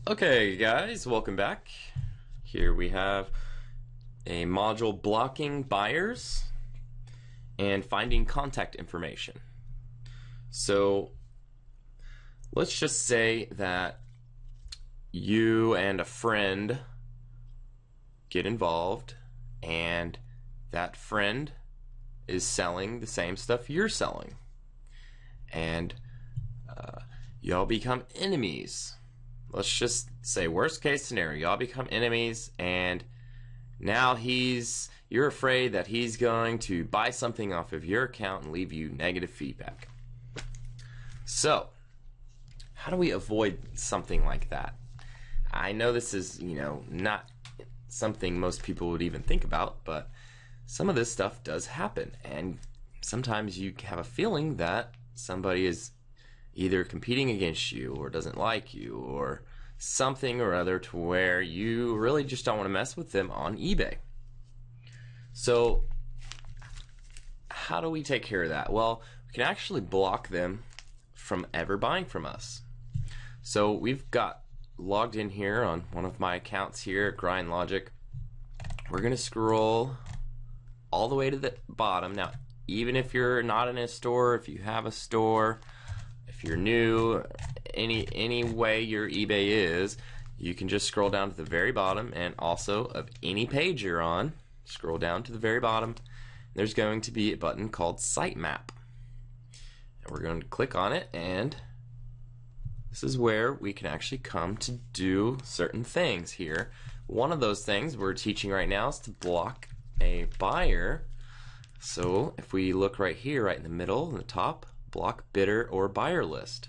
Okay guys, welcome back. Here we have a module blocking buyers and finding contact information. So let's just say that you and a friend get involved and that friend is selling the same stuff you're selling, and y'all become enemies. Let's just say worst case scenario, y'all become enemies, and now you're afraid that he's going to buy something off of your account and leave you negative feedback. So how do we avoid something like that? I know this is, not something most people would even think about, but some of this stuff does happen, and sometimes you have a feeling that somebody is either competing against you or doesn't like you or something or other, to where you really just don't want to mess with them on eBay. So how do we take care of that? Well, we can actually block them from ever buying from us. So we've got logged in here on one of my accounts here at Grind Logic. We're going to scroll all the way to the bottom. Now, even if you're not in a store, if you have a store, if you're new, any way your eBay is, you can just scroll down to the very bottom, and also of any page you're on, scroll down to the very bottom. There's going to be a button called Sitemap. And we're going to click on it, and this is where we can actually come to do certain things here. One of those things we're teaching right now is to block a buyer. So if we look right here, right in the middle, in the top, block bidder or buyer list.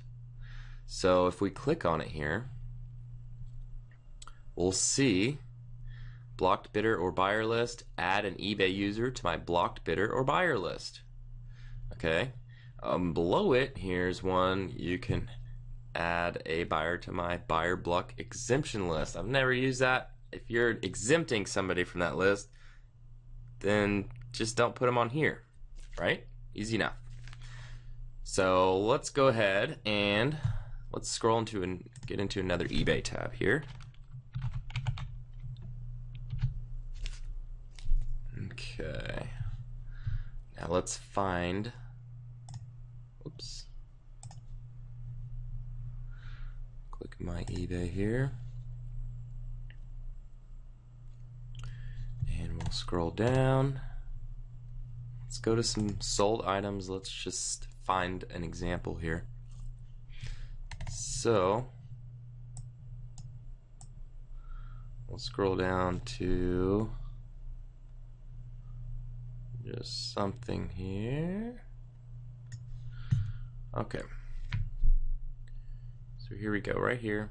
So if we click on it here, we'll see blocked bidder or buyer list, add an eBay user to my blocked bidder or buyer list. Okay, below it, here's one, you can add a buyer to my buyer block exemption list. I've never used that. If you're exempting somebody from that list, then just don't put them on here, right? Easy enough. So let's go ahead and let's scroll into and get into another eBay tab here. Okay. Now let's find, oops. Click my eBay here. And we'll scroll down. Let's go to some sold items. Let's just find an example here. So we'll scroll down to just something here. Okay. So here we go, right here.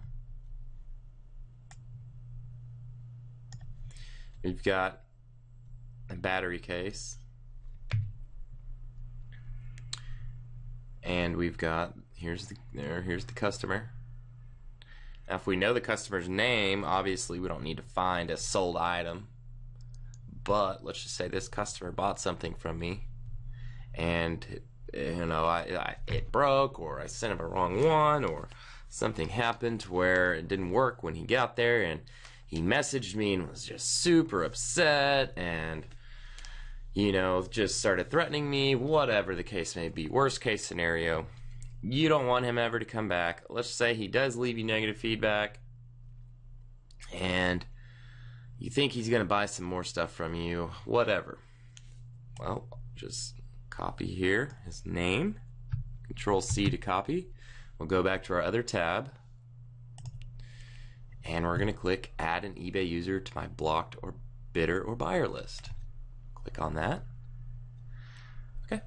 We've got a battery case. And we've got, here's the customer. Now if we know the customer's name, obviously we don't need to find a sold item. But let's just say this customer bought something from me, and it broke, or I sent him a wrong one, or something happened where it didn't work when he got there, and he messaged me and was just super upset, and just started threatening me, whatever the case may be. Worst case scenario, you don't want him ever to come back. Let's say he does leave you negative feedback, and you think he's going to buy some more stuff from you, whatever. Well, just copy here his name, Control C to copy. We'll go back to our other tab, and we're going to click Add an eBay user to my blocked or bidder or buyer list. Click on that. Okay.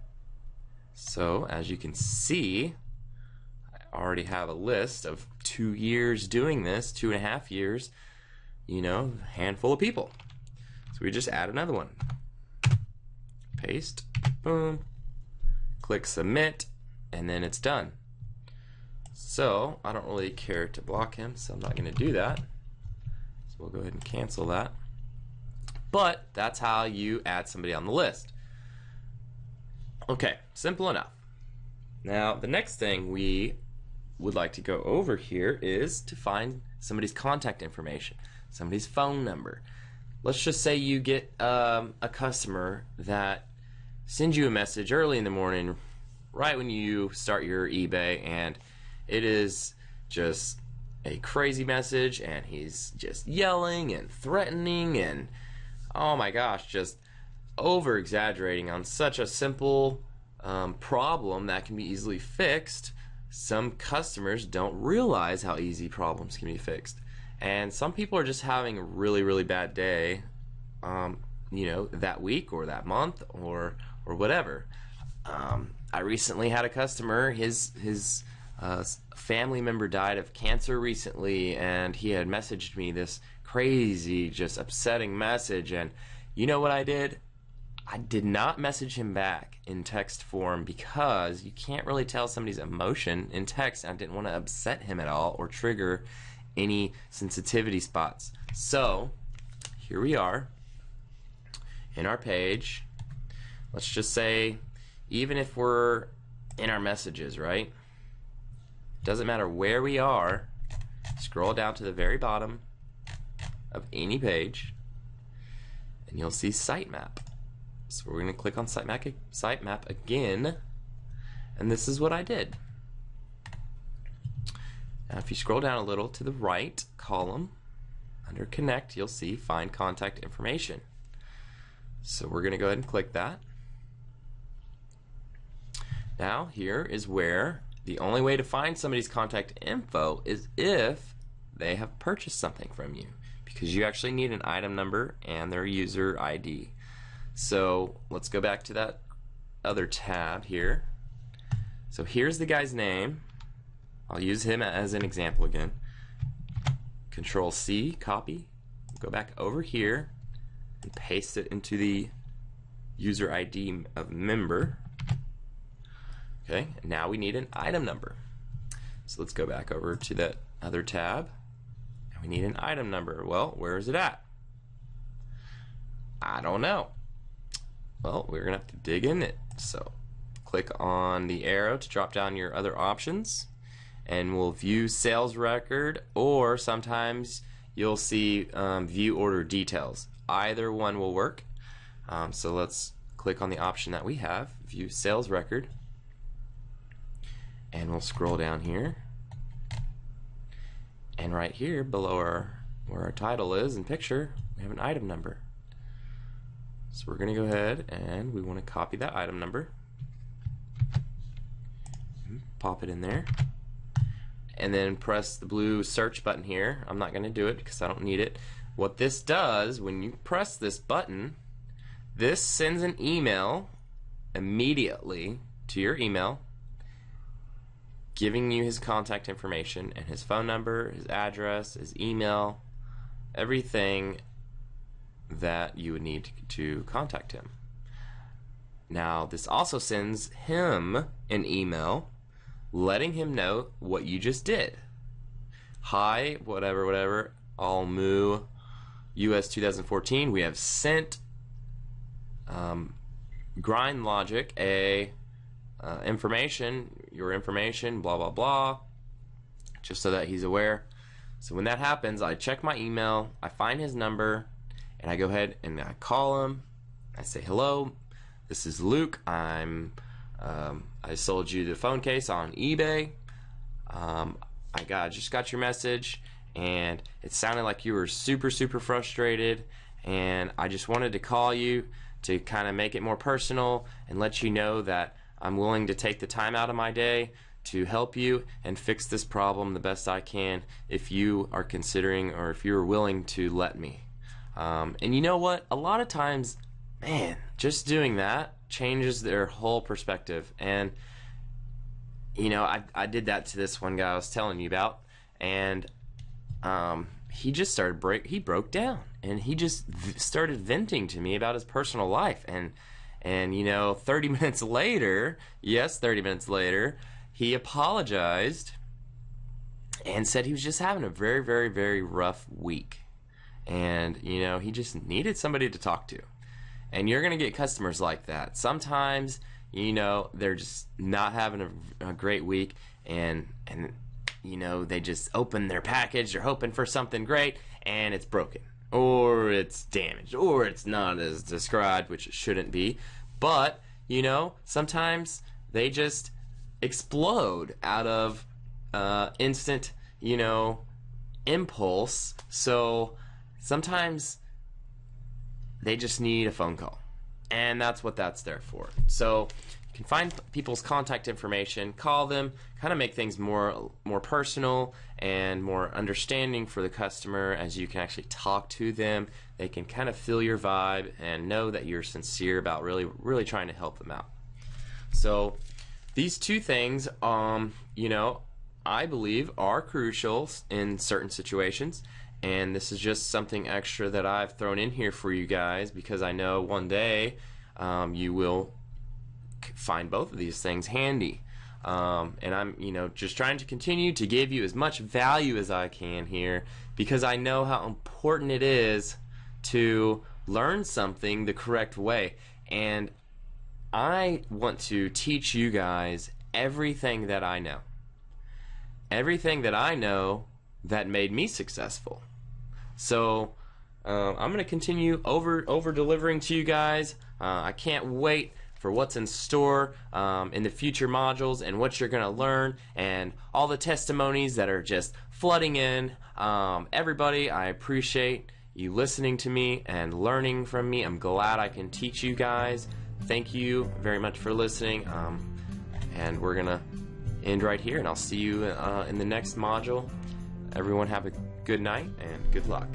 So as you can see, I already have a list of 2 years doing this, 2.5 years, handful of people. So we just add another one. Paste, boom, click submit, and then it's done. So I don't really care to block him, so I'm not going to do that. So we'll go ahead and cancel that. But that's how you add somebody on the list. Okay, simple enough. Now the next thing we would like to go over here is to find somebody's contact information, somebody's phone number. Let's just say you get a customer that sends you a message early in the morning, right when you start your eBay, and it is just a crazy message, and he's just yelling and threatening and, oh my gosh, just over exaggerating on such a simple problem that can be easily fixed. Some customers don't realize how easy problems can be fixed, and some people are just having a really bad day, that week or that month or whatever. I recently had a customer, his family member died of cancer recently, and he had messaged me this crazy, just upsetting message, and you know what I did? I did not message him back in text form because you can't really tell somebody's emotion in text. I didn't want to upset him at all or trigger any sensitivity spots. So here we are in our page. Let's just say, even if we're in our messages, right? Doesn't matter where we are, scroll down to the very bottom of any page and you'll see sitemap. So we're going to click on sitemap again, and this is what I did. Now if you scroll down a little to the right column under connect, you'll see find contact information. So we're going to go ahead and click that. Now here is where the only way to find somebody's contact info is if they have purchased something from you, because you actually need an item number and their user ID. So let's go back to that other tab here. So here's the guy's name. I'll use him as an example again. Control C, copy, go back over here and paste it into the user ID of member. Okay, now we need an item number. So let's go back over to that other tab, and we need an item number. Well, where is it at? I don't know. Well, we're gonna have to dig in it. So click on the arrow to drop down your other options, and we'll view sales record, or sometimes you'll see view order details. Either one will work. So let's click on the option that we have, view sales record, and we'll scroll down here, and right here below where our title is and picture, we have an item number. So we're going to go ahead and we want to copy that item number, pop it in there, and then press the blue search button here. I'm not going to do it because I don't need it. What this does, when you press this button, this sends an email immediately to your email giving you his contact information and his phone number, his address, his email, everything that you would need to contact him. Now this also sends him an email letting him know what you just did. Hi, whatever, Almu US 2014, we have sent Grind Logic your information, blah blah blah, just so that he's aware. So when that happens, I check my email, I find his number, and I go ahead and I call him. I say, hello, this is Luke. I sold you the phone case on eBay. I just got your message, and it sounded like you were super frustrated, and I just wanted to call you to kind of make it more personal and let you know that I'm willing to take the time out of my day to help you and fix this problem the best I can if you are considering, or if you're willing to let me. And you know what? A lot of times, man, just doing that changes their whole perspective. And you know, I did that to this one guy I was telling you about, and he just started he broke down, and he just started venting to me about his personal life. And you know, 30 minutes later, yes, 30 minutes later, he apologized and said he was just having a very rough week. And you know, he just needed somebody to talk to. And you're gonna get customers like that. Sometimes, you know, they're just not having a great week, and they just open their package, they're hoping for something great, and it's broken, or it's damaged, or it's not as described, which it shouldn't be. But, sometimes they just explode out of instant, impulse. So sometimes they just need a phone call, and that's what that's there for. So you can find people's contact information, call them, kind of make things more personal and more understanding for the customer, as you can actually talk to them. They can kind of feel your vibe and know that you're sincere about really trying to help them out. So these two things, I believe are crucial in certain situations, and this is just something extra that I've thrown in here for you guys, because I know one day you will find both of these things handy. And I'm just trying to continue to give you as much value as I can here, because I know how important it is to learn something the correct way, and I want to teach you guys everything that I know. Everything that I know that made me successful. So I'm going to continue over delivering to you guys. I can't wait for what's in store in the future modules, and what you're going to learn, and all the testimonies that are just flooding in. Everybody, I appreciate you listening to me and learning from me. I'm glad I can teach you guys. Thank you very much for listening. And we're going to end right here, and I'll see you in the next module. Everyone have a good night and good luck.